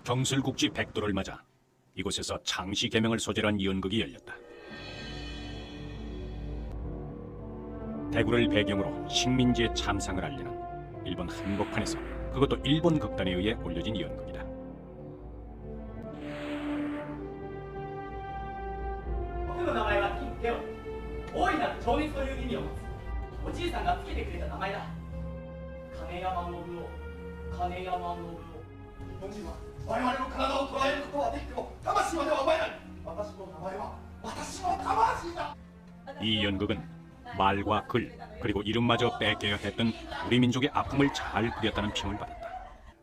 경술국지 100도를 맞아 이곳에서 장시 개명을 소재로 한 연극이 열렸다. 대구를 배경으로 식민지의 참상을 알리는 일본 한복판에서, 그것도 일본 극단에 의해 올려진 연극이다. 이 연극은 말과 글, 그리고 이름마저 뺏겨야 했던 우리 민족의 아픔을 잘 그렸다는 평을 받았다.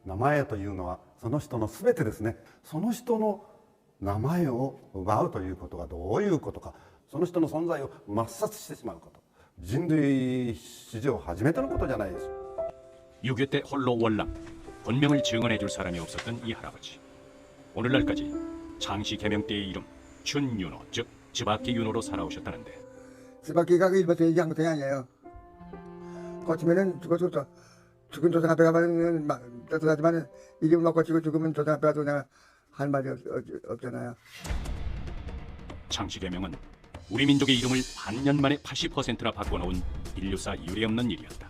名前というのはその人の全てですね。その人の名前を奪うということがどういうことか、その人の存在を抹殺してしまうこと、人類史上初めてのことじゃないです。 6.25 때 홀로 월남, 본명을 증언해줄 사람이 없었던 이 할아버지. 오늘날까지 장시 개명 때의 이름 춘윤호, 즉 즈바키 윤호로 살아오셨다는데, 즈바키가 일본에서 얘기한 것이 아니에요. 거치면은 죽은 조상 앞에 가면 따뜻하지만 이름을 막 거치고 죽으면 조상 앞에 가도 내가 할 말이 없잖아요. 장시 개명은 우리 민족의 이름을 반년 만에 80%나 바꿔놓은 인류사 유례없는 일이었다.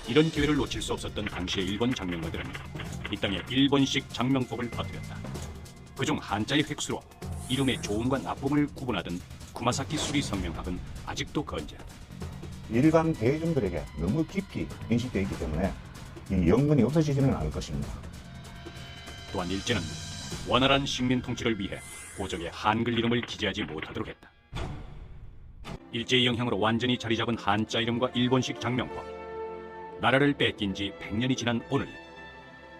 이런 기회를 놓칠 수 없었던 당시의 일본 장명가들은 이 땅에 일본식 장명법을 퍼뜨렸다. 그중 한자의 획수로 이름의 좋음과 나쁨을 구분하던 구마사키 수리 성명학은 아직도 건재하다. 일반 대중들에게 너무 깊이 인식되어 있기 때문에 이 영문이 없어지지는 않을 것입니다. 또한 일제는 원활한 식민 통치를 위해 고적의 한글 이름을 기재하지 못하도록 했다. 일제의 영향으로 완전히 자리 잡은 한자 이름과 일본식 장명법, 나라를 뺏긴 지 100년이 지난 오늘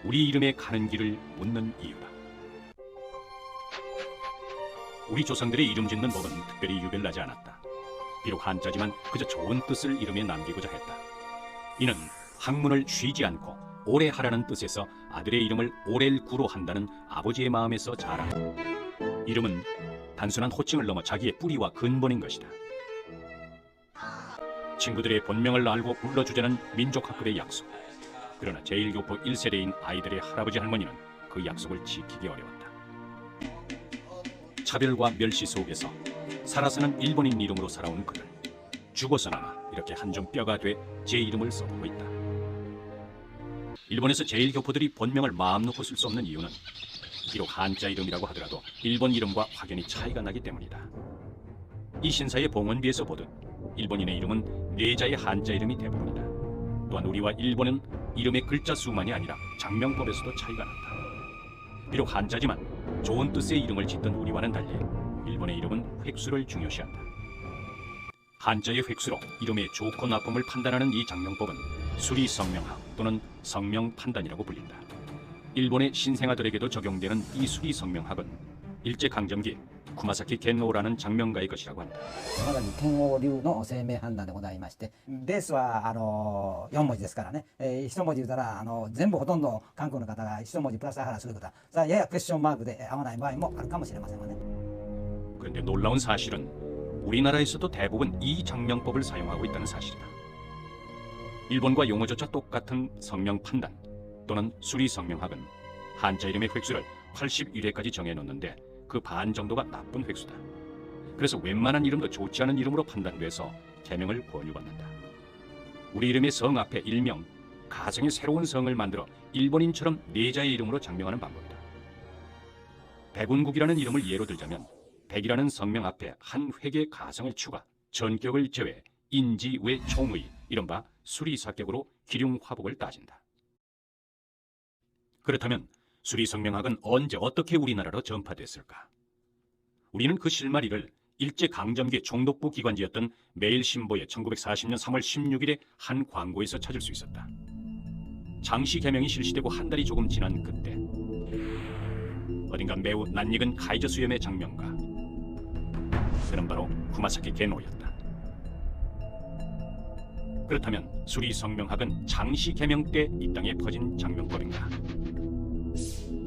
우리 이름에 가는 길을 묻는 이유다. 우리 조상들의 이름 짓는 법은 특별히 유별나지 않았다. 비록 한자지만 그저 좋은 뜻을 이름에 남기고자 했다. 이는 학문을 쉬지 않고 오래 하라는 뜻에서 아들의 이름을 오렐구로 한다는 아버지의 마음에서 자란 이름은 단순한 호칭을 넘어 자기의 뿌리와 근본인 것이다. 친구들의 본명을 알고 불러주자는 민족학급의 약속. 그러나 제1교포 1세대인 아이들의 할아버지 할머니는 그 약속을 지키기 어려웠다. 차별과 멸시 속에서 살아서는 일본인 이름으로 살아온 그들, 죽어서나마 이렇게 한 점 뼈가 돼 제 이름을 써보고 있다. 일본에서 제1교포들이 본명을 마음 놓고 쓸 수 없는 이유는 비록 한자 이름이라고 하더라도 일본 이름과 확연히 차이가 나기 때문이다. 이 신사의 봉원비에서 보듯 일본인의 이름은 네자의 한자 이름이 대부분이다. 또한 우리와 일본은 이름의 글자 수만이 아니라 장명법에서도 차이가 난다. 비록 한자지만 좋은 뜻의 이름을 짓던 우리와는 달리 일본의 이름은 획수를 중요시한다. 한자의 획수로 이름의 좋고 나쁨을 판단하는 이 장명법은 수리성명학 또는 성명판단이라고 불린다. 일본의 신생아들에게도 적용되는 이 수리성명학은 일제강점기 구마사키 겐노라는 장명가의 것이라고 한다. まさに剣王流の生命判断でございまして、ベースは4文字ですからね、1文字言うたら全部ほとんど韓国の方が1文字プラスアハラすることは、さあややクエスチョンマークで合わない場合もあるかもしれませんわね。 그런데 놀라운 사실은 우리나라에서도 대부분 이 장명법을 사용하고 있다는 사실이다. 일본과 용어조차 똑같은 성명 판단 또는 수리 성명학은 한자 이름의 획수를 81회까지 정해놓는데 그 반 정도가 나쁜 획수다. 그래서 웬만한 이름도 좋지 않은 이름으로 판단돼서 개명을 권유받는다. 우리 이름의 성 앞에 일명, 가성의 새로운 성을 만들어 일본인처럼 네자의 이름으로 장명하는 방법이다. 백운국이라는 이름을 예로 들자면 백이라는 성명 앞에 한 획의 가성을 추가, 전격을 제외, 인지, 외, 총의, 이른바 수리사격으로 기륭화복을 따진다. 그렇다면 수리성명학은 언제 어떻게 우리나라로 전파됐을까? 우리는 그 실마리를 일제강점기 총독부 기관지였던 매일신보의 1940년 3월 16일의 한 광고에서 찾을 수 있었다. 장시 개명이 실시되고 한 달이 조금 지난 그때 어딘가 매우 낯익은 카이저 수염의 장명가, 그는 바로 구마사키 겐노였다. 그렇다면 수리성명학은 장시 개명 때 이 땅에 퍼진 장명법인가?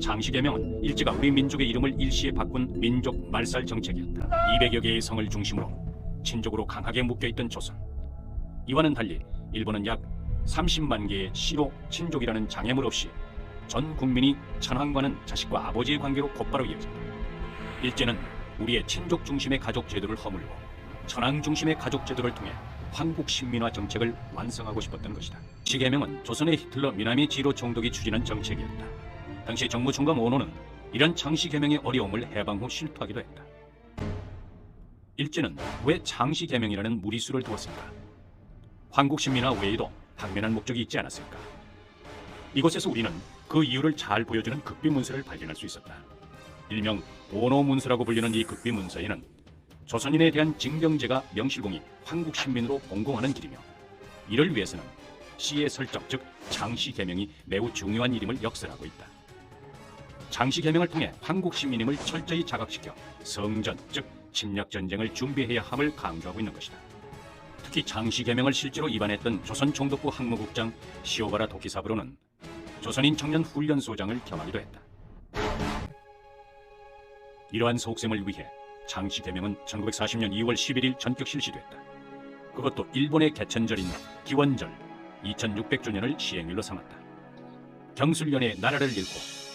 장시 개명은 일제가 우리 민족의 이름을 일시에 바꾼 민족 말살 정책이었다. 200여 개의 성을 중심으로 친족으로 강하게 묶여있던 조선, 이와는 달리 일본은 약 30만 개의 시로 친족이라는 장애물 없이 전 국민이 천황과는 자식과 아버지의 관계로 곧바로 이어진다. 일제는 우리의 친족 중심의 가족 제도를 허물고 천황 중심의 가족 제도를 통해 황국 신민화 정책을 완성하고 싶었던 것이다. 시계명은 조선의 히틀러 미나미 지로 총독이 추진한 정책이었다. 당시 정무총감 오노는 이런 창시개명의 어려움을 해방 후 실토하기도 했다. 일제는 왜 창시개명이라는 무리수를 두었을까? 황국 신민화 외에도 당면한 목적이 있지 않았을까? 이곳에서 우리는 그 이유를 잘 보여주는 극비 문서를 발견할 수 있었다. 일명 오노 문서라고 불리는 이 극비 문서에는 조선인에 대한 징병제가 명실공히 황국 신민으로 봉공하는 길이며, 이를 위해서는 시의 설정, 즉 창시개명이 매우 중요한 일임을 역설하고 있다. 창시개명을 통해 황국 신민임을 철저히 자각시켜 성전, 즉 침략전쟁을 준비해야 함을 강조하고 있는 것이다. 특히 창시개명을 실제로 위반했던 조선 총독부 항모국장 시오바라 도키사부로는 조선인 청년 훈련소장을 겸하기도 했다. 이러한 속셈을 위해 창시개명은 1940년 2월 11일 전격 실시됐다. 그것도 일본의 개천절인 기원절 2600주년을 시행일로 삼았다. 경술련의 나라를 잃고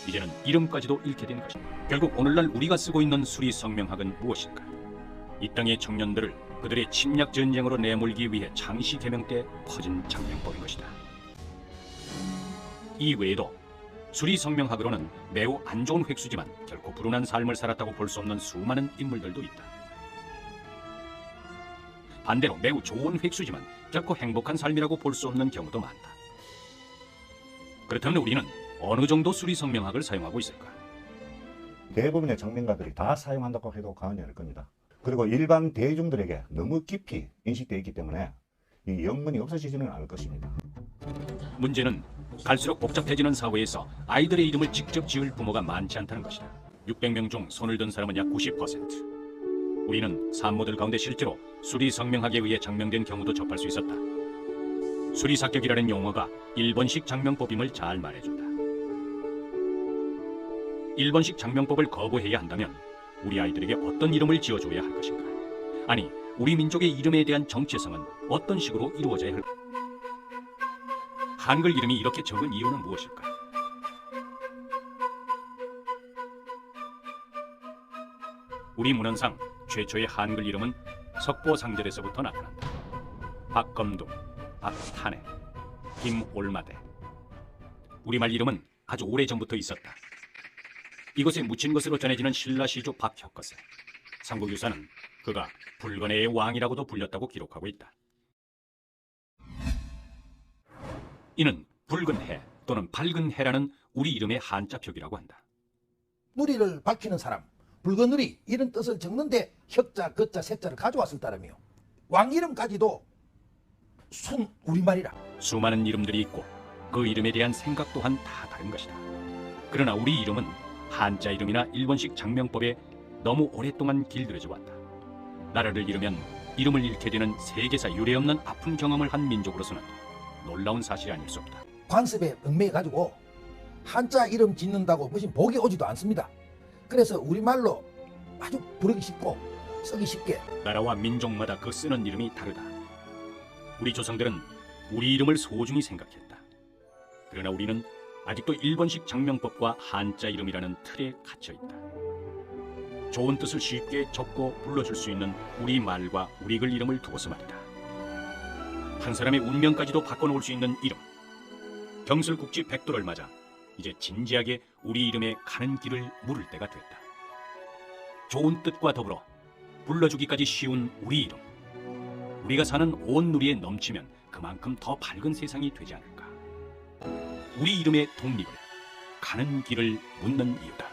이제는 이름까지도 잃게 된 것이다. 결국 오늘날 우리가 쓰고 있는 수리성명학은 무엇일까? 이 땅의 청년들을 그들의 침략 전쟁으로 내몰기 위해 창시개명 때 퍼진 장명법인 것이다. 이 외에도 수리성명학으로는 매우 안 좋은 획수지만 결코 불운한 삶을 살았다고 볼 수 없는 수많은 인물들도 있다. 반대로 매우 좋은 획수지만 결코 행복한 삶이라고 볼 수 없는 경우도 많다. 그렇다면 우리는 어느 정도 수리성명학을 사용하고 있을까? 대부분의 장명가들이 다 사용한다고 해도 과언이 아닐 겁니다. 그리고 일반 대중들에게 너무 깊이 인식되어 있기 때문에 이 영문이 없어지지는 않을 것입니다. 문제는 갈수록 복잡해지는 사회에서 아이들의 이름을 직접 지을 부모가 많지 않다는 것이다. 600명 중 손을 든 사람은 약 90%. 우리는 산모들 가운데 실제로 수리성명학에 의해 장명된 경우도 접할 수 있었다. 수리사격이라는 용어가 일본식 장명법임을 잘 말해준다. 일본식 장명법을 거부해야 한다면 우리 아이들에게 어떤 이름을 지어줘야 할 것인가? 아니, 우리 민족의 이름에 대한 정체성은 어떤 식으로 이루어져야 할까? 한글 이름이 이렇게 적은 이유는 무엇일까? 우리 문헌상 최초의 한글 이름은 석보상절에서부터 나타난다. 박검둥, 박탄해, 김올마대. 우리말 이름은 아주 오래전부터 있었다. 이곳에 묻힌 것으로 전해지는 신라시조 박혁거세. 삼국유사는 그가 불건해의 왕이라고도 불렸다고 기록하고 있다. 이는 붉은 해 또는 밝은 해라는 우리 이름의 한자 표기라고 한다. 누리를 밝히는 사람, 붉은 누리 이런 뜻을 적는데 혁자, 거자, 세자를 가져왔을 따름이요. 왕 이름까지도 순 우리말이라. 수많은 이름들이 있고 그 이름에 대한 생각 또한 다 다른 것이다. 그러나 우리 이름은 한자 이름이나 일본식 장명법에 너무 오랫동안 길들여져 왔다. 나라를 잃으면 이름을 잃게 되는 세계사 유례없는 아픈 경험을 한 민족으로서는 놀라운 사실이 아닐 수 없다. 관습에 얽매여가지고 한자 이름 짓는다고 무슨 복이 오지도 않습니다. 그래서 우리말로 아주 부르기 쉽고 쓰기 쉽게. 나라와 민족마다 그 쓰는 이름이 다르다. 우리 조상들은 우리 이름을 소중히 생각했다. 그러나 우리는 아직도 일본식 장명법과 한자 이름이라는 틀에 갇혀있다. 좋은 뜻을 쉽게 적고 불러줄 수 있는 우리 말과 우리 글 이름을 두고서 말이다. 한 사람의 운명까지도 바꿔놓을 수 있는 이름. 경술국지 100도를 맞아 이제 진지하게 우리 이름에 가는 길을 물을 때가 됐다. 좋은 뜻과 더불어 불러주기까지 쉬운 우리 이름. 우리가 사는 온 누리에 넘치면 그만큼 더 밝은 세상이 되지 않을까. 우리 이름의 독립을 가는 길을 묻는 이유다.